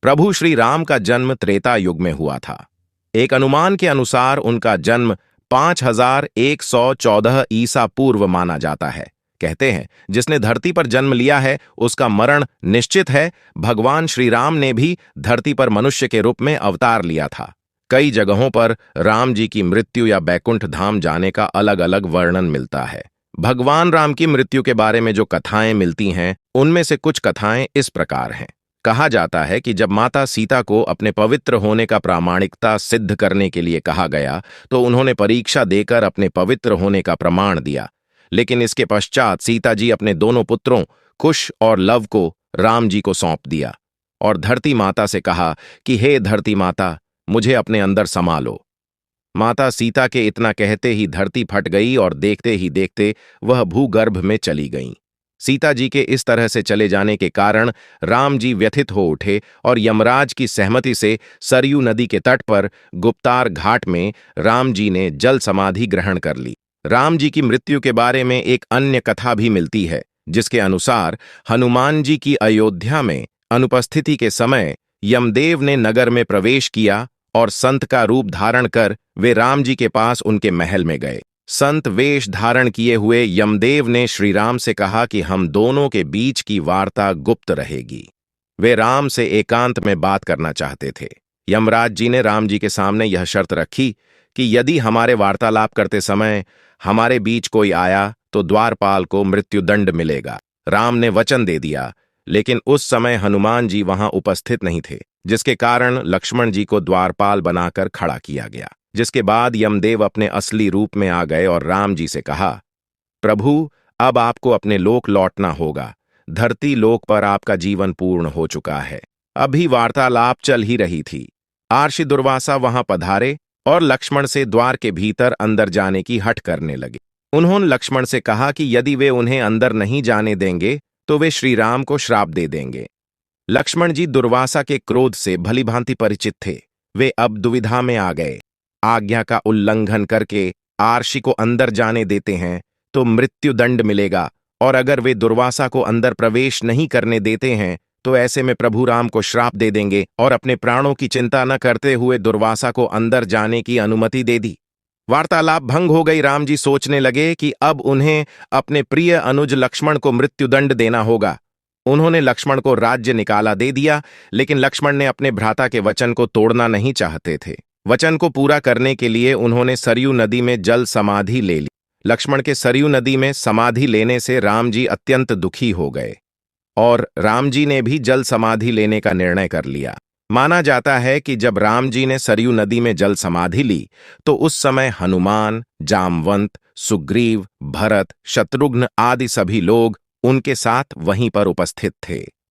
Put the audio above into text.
प्रभु श्री राम का जन्म त्रेता युग में हुआ था। एक अनुमान के अनुसार उनका जन्म 5114 ईसा पूर्व माना जाता है। कहते हैं जिसने धरती पर जन्म लिया है उसका मरण निश्चित है। भगवान श्री राम ने भी धरती पर मनुष्य के रूप में अवतार लिया था। कई जगहों पर राम जी की मृत्यु या बैकुंठ धाम जाने का अलग अलग वर्णन मिलता है। भगवान राम की मृत्यु के बारे में जो कथाएं मिलती हैं उनमें से कुछ कथाएं इस प्रकार हैं। कहा जाता है कि जब माता सीता को अपने पवित्र होने का प्रामाणिकता सिद्ध करने के लिए कहा गया तो उन्होंने परीक्षा देकर अपने पवित्र होने का प्रमाण दिया। लेकिन इसके पश्चात सीता जी अपने दोनों पुत्रों कुश और लव को राम जी को सौंप दिया और धरती माता से कहा कि हे धरती माता, मुझे अपने अंदर समा लो। माता सीता के इतना कहते ही धरती फट गई और देखते ही देखते वह भूगर्भ में चली गईं। सीता जी के इस तरह से चले जाने के कारण राम जी व्यथित हो उठे और यमराज की सहमति से सरयू नदी के तट पर गुप्तार घाट में राम जी ने जल समाधि ग्रहण कर ली। राम जी की मृत्यु के बारे में एक अन्य कथा भी मिलती है, जिसके अनुसार हनुमान जी की अयोध्या में अनुपस्थिति के समय यमदेव ने नगर में प्रवेश किया और संत का रूप धारण कर वे राम जी के पास उनके महल में गए। संत वेश धारण किए हुए यमदेव ने श्री राम से कहा कि हम दोनों के बीच की वार्ता गुप्त रहेगी। वे राम से एकांत में बात करना चाहते थे। यमराज जी ने राम जी के सामने यह शर्त रखी कि यदि हमारे वार्तालाप करते समय हमारे बीच कोई आया तो द्वारपाल को मृत्युदंड मिलेगा। राम ने वचन दे दिया, लेकिन उस समय हनुमान जी वहां उपस्थित नहीं थे, जिसके कारण लक्ष्मण जी को द्वारपाल बनाकर खड़ा किया गया। जिसके बाद यमदेव अपने असली रूप में आ गए और राम जी से कहा, प्रभु, अब आपको अपने लोक लौटना होगा। धरती लोक पर आपका जीवन पूर्ण हो चुका है। अभी वार्तालाप चल ही रही थी। आर्षि दुर्वासा वहां पधारे और लक्ष्मण से द्वार के भीतर अंदर जाने की हठ करने लगे। उन्होंने लक्ष्मण से कहा कि यदि वे उन्हें अंदर नहीं जाने देंगे तो वे श्री राम को श्राप दे देंगे। लक्ष्मण जी दुर्वासा के क्रोध से भलीभांति परिचित थे। वे अब दुविधा में आ गए। आज्ञा का उल्लंघन करके आर्षि को अंदर जाने देते हैं तो मृत्युदंड मिलेगा, और अगर वे दुर्वासा को अंदर प्रवेश नहीं करने देते हैं तो ऐसे में प्रभु राम को श्राप दे देंगे, और अपने प्राणों की चिंता न करते हुए दुर्वासा को अंदर जाने की अनुमति दे दी। वार्तालाप भंग हो गई। राम जी सोचने लगे कि अब उन्हें अपने प्रिय अनुज लक्ष्मण को मृत्युदंड देना होगा। उन्होंने लक्ष्मण को राज्य निकाला दे दिया, लेकिन लक्ष्मण ने अपने भ्राता के वचन को तोड़ना नहीं चाहते थे। वचन को पूरा करने के लिए उन्होंने सरयू नदी में जल समाधि ले ली। लक्ष्मण के सरयू नदी में समाधि लेने से राम जी अत्यंत दुखी हो गए और राम जी ने भी जल समाधि लेने का निर्णय कर लिया। माना जाता है कि जब राम जी ने सरयू नदी में जल समाधि ली तो उस समय हनुमान, जामवंत, सुग्रीव, भरत, शत्रुघ्न आदि सभी लोग उनके साथ वहीं पर उपस्थित थे।